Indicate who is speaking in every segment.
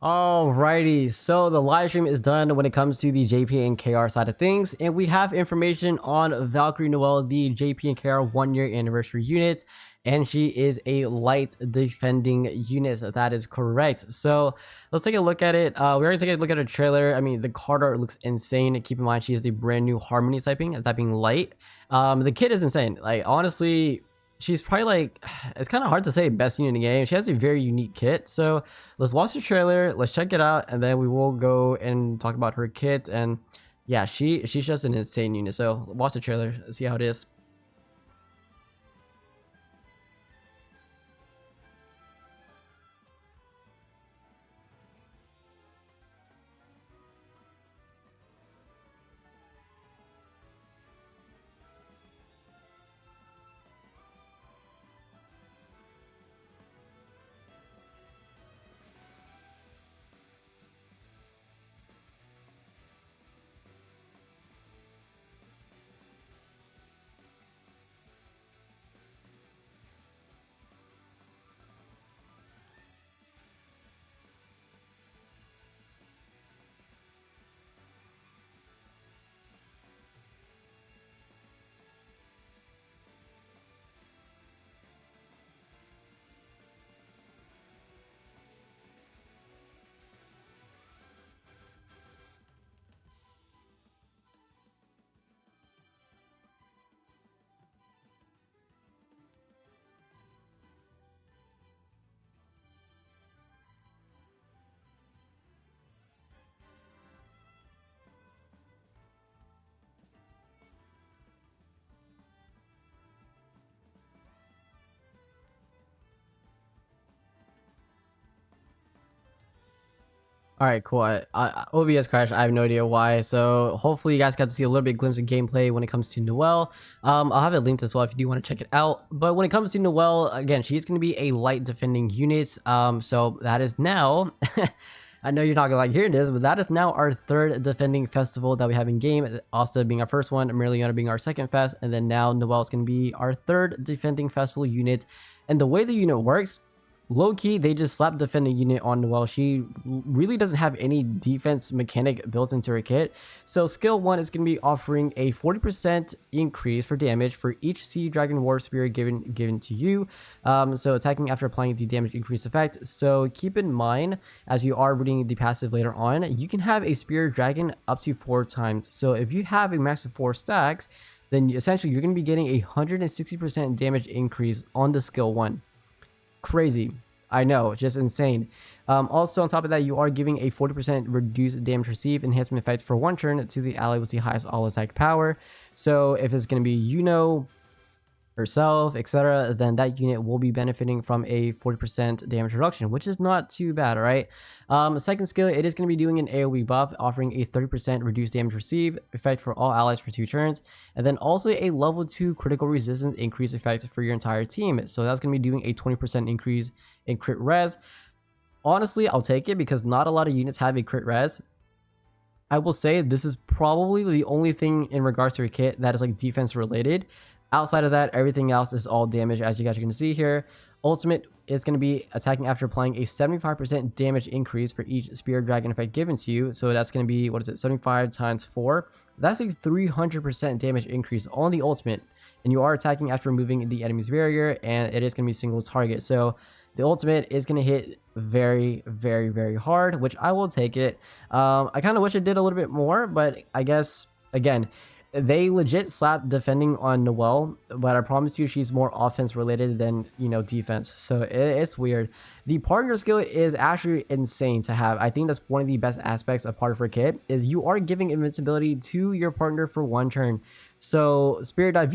Speaker 1: Alrighty, so the live stream is done when it comes to the JP and KR side of things, and we have information on Valkyrie Noelle, the JP and KR 1-year anniversary unit, and she is a light defending unit. That is correct. So let's take a look at it. We're going to take a look at a trailer. I mean, the card art looks insane. Keep in mind, she is a brand new Harmony typing, that being light. The kit is insane. Like, honestly, she's probably like, it's kind of hard to say best unit in the game. She has a very unique kit. So let's watch the trailer, let's check it out, and then we will go and talk about her kit. And yeah, she's just an insane unit. So watch the trailer, see how it is. All right, cool. OBS crashed. I have no idea why. So hopefully you guys got to see a little bit glimpse of gameplay when it comes to Noelle. I'll have it linked as well if you do want to check it out. But when it comes to Noelle, again, she's going to be a light defending unit. So that is now. I know you're not gonna like hearing this, but that is now our third defending festival that we have in game. Asta being our first one, Merliana being our second fest, and then now Noelle is gonna be our third defending festival unit. And the way the unit works, low-key, they just slap defending unit on Noelle. She really doesn't have any defense mechanic built into her kit. So skill 1 is going to be offering a 40% increase for damage for each Sea Dragon War Spear given to you. So attacking after applying the damage increase effect. So keep in mind, as you are reading the passive later on, you can have a Spear Dragon up to 4 times. So if you have a max of 4 stacks, then essentially you're going to be getting a 160% damage increase on the skill 1. Crazy. I know, just insane. Also, on top of that, you are giving a 40% reduced damage received enhancement effect for 1 turn to the ally with the highest all attack power. So if it's going to be herself, etc., then that unit will be benefiting from a 40% damage reduction, which is not too bad, right? Second skill, it is going to be doing an AoE buff, offering a 30% reduced damage received effect for all allies for 2 turns, and then also a level 2 critical resistance increase effect for your entire team. So that's going to be doing a 20% increase in crit res. Honestly, I'll take it because not a lot of units have a crit res. I will say this is probably the only thing in regards to a kit that is like defense related. Outside of that, everything else is all damage, as you guys are going to see here. Ultimate is going to be attacking after applying a 75% damage increase for each Spear Dragon effect given to you. So that's going to be, 75 times 4? That's a 300% damage increase on the ultimate. And you are attacking after removing the enemy's barrier, and it is going to be single target. So the ultimate is going to hit very, very, very hard, which I will take it. I kind of wish it did a little bit more, but I guess, again, they legit slap defending on Noelle, but I promise you she's more offense related than, defense. So it's weird. The partner skill is actually insane to have. I think that's one of the best aspects of part of her kit is you are giving invincibility to your partner for 1 turn. So Spirit Dive,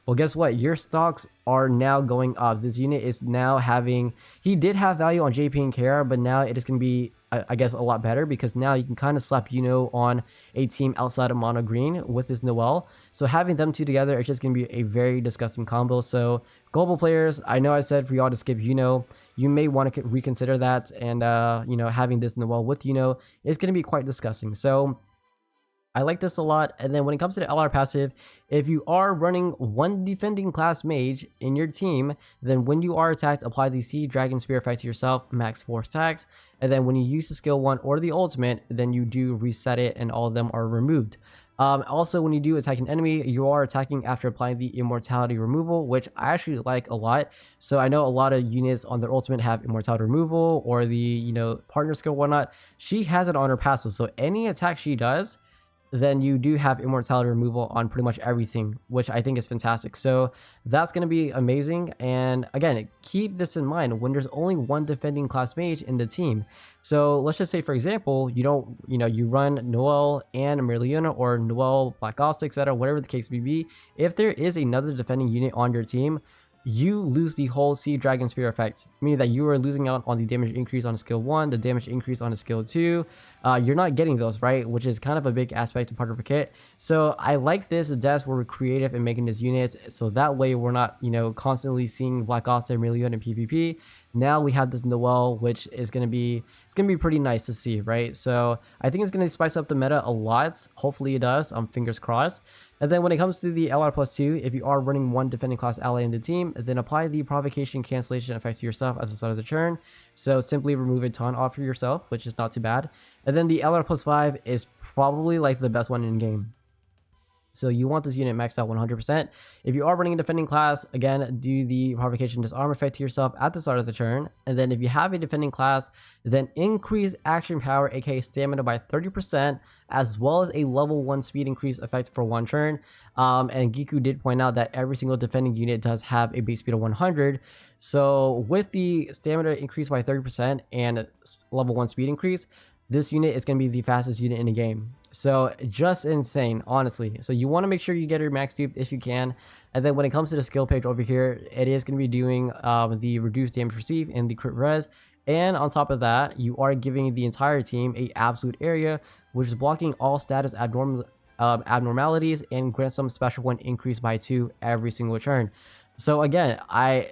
Speaker 1: well, guess what? Your stocks are now going up. This unit is now having... He did have value on JP and KR, but now it is going to be, I guess, a lot better because now you can kind of slap on a team outside of mono green with this Noelle. So having them two together, it's just going to be a very disgusting combo. So global players, I know I said for y'all to skip you may want to reconsider that. And, having this Noelle with is going to be quite disgusting. So... I like this a lot. And then when it comes to the LR passive, if you are running one defending class mage in your team, then when you are attacked, apply the Sea Dragon Spear effect to yourself, max force attacks. And then when you use the skill 1 or the ultimate, then you do reset it and all of them are removed. Also, when you do attack an enemy, you are attacking after applying the immortality removal, which I actually like a lot. So I know a lot of units on their ultimate have immortality removal or the, partner skill, whatnot. She has it on her passive. So any attack she does, then you do have immortality removal on pretty much everything, which I think is fantastic. So that's going to be amazing. And again, keep this in mind when there's only one defending class mage in the team. So let's just say, for example, you run Noelle and Merliona, or Noelle, Black Ghost, etc., whatever the case may be. If there is another defending unit on your team, you lose the whole Sea Dragon Spear effect, meaning that you are losing out on the damage increase on a skill 1, the damage increase on a skill 2. You're not getting those, right? Which is kind of a big aspect of part of the kit. So I like this. That's where we're creative in making these units. So that way we're not, constantly seeing Black Ops and Merlion in PvP. Now we have this Noelle, which is going to be, pretty nice to see, right? So I think it's going to spice up the meta a lot. Hopefully it does. Fingers crossed. And then when it comes to the LR+2, if you are running one defending class ally in the team, then apply the provocation cancellation effects to yourself at the start of the turn. So simply remove a taunt off for yourself, which is not too bad. And then the LR+5 is probably like the best one in game. So you want this unit maxed out 100%. If you are running a defending class, again, do the provocation disarm effect to yourself at the start of the turn. And then if you have a defending class, then increase action power, aka stamina, by 30%, as well as a level 1 speed increase effect for one turn. And Giku did point out that every single defending unit does have a base speed of 100. So with the stamina increase by 30% and level 1 speed increase, this unit is going to be the fastest unit in the game. So just insane, honestly. So you want to make sure you get her max duped if you can. And then when it comes to the skill page over here, it is going to be doing the reduced damage received and the crit res. And on top of that, you are giving the entire team a absolute area, which is blocking all status abnormalities and grants some special one increase by 2 every single turn. So again,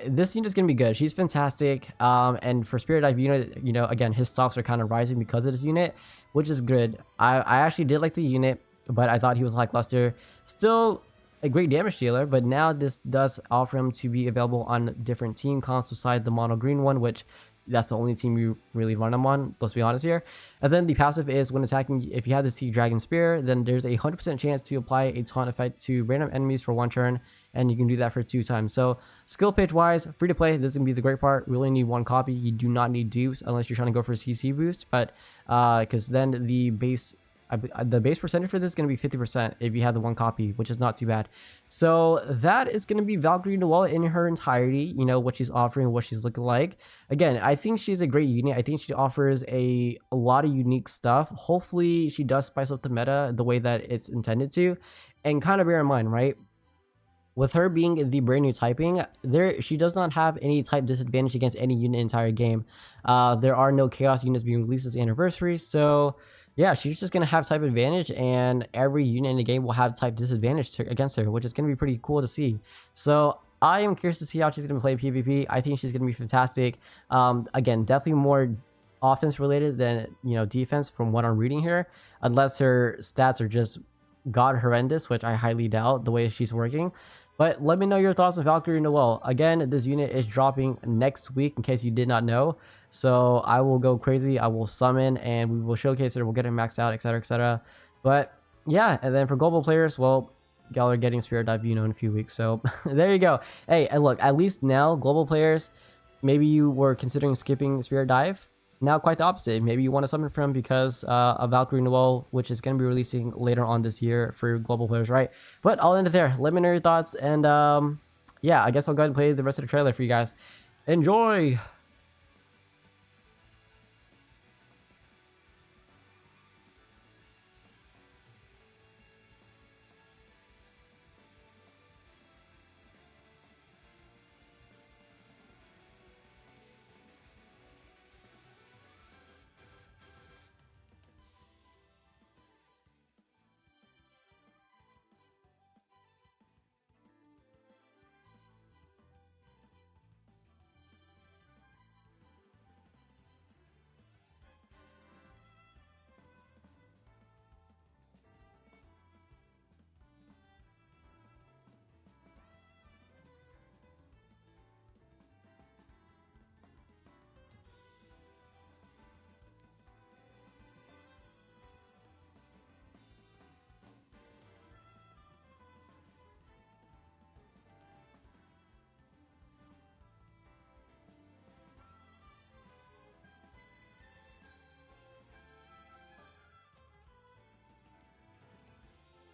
Speaker 1: this unit is gonna be good. She's fantastic. And for Spirit Dive unit, again, his stocks are kind of rising because of this unit, which is good. I actually did like the unit, but I thought he was lackluster. Still a great damage dealer, but now this does offer him to be available on different team comps beside the mono green one, which that's the only team you really run them on, let's be honest here. And then the passive is when attacking, if you have the Sea Dragon Spear, then there's a 100% chance to apply a taunt effect to random enemies for one turn, and you can do that for 2 times. So skill page wise, free to play, this is gonna be the great part. We only need 1 copy. You do not need dupes unless you're trying to go for a CC boost, but because then the base percentage for this is going to be 50% if you have the 1 copy, which is not too bad. So that is going to be Valkyrie Noelle in her entirety, what she's offering, what she's looking like. Again, I think she's a great unit. I think she offers a lot of unique stuff. Hopefully she does spice up the meta the way that it's intended to. And kind of bear in mind, right? With her being the brand new typing, she does not have any type disadvantage against any unit in the entire game. There are no chaos units being released this anniversary, so yeah, she's just going to have type advantage, and every unit in the game will have type disadvantage against her, which is going to be pretty cool to see. So I am curious to see how she's going to play PvP. I think she's going to be fantastic. Again, definitely more offense related than defense from what I'm reading here, unless her stats are just god horrendous, which I highly doubt the way she's working. But let me know your thoughts on Valkyrie Noelle. Again, this unit is dropping next week, in case you did not know. So I will go crazy. I will summon, and we will showcase it. We'll get it maxed out, etc., etc. But yeah, and then for global players, well, y'all are getting Spirit Dive, in a few weeks. So there you go. Hey, and look, at least now, global players, maybe you were considering skipping Spirit Dive. Now quite the opposite. Maybe you want to summon from because of Valkyrie Noelle, which is going to be releasing later on this year for global players, right? But I'll end it there. Let me know your thoughts, and yeah, I guess I'll go ahead and play the rest of the trailer for you guys. Enjoy!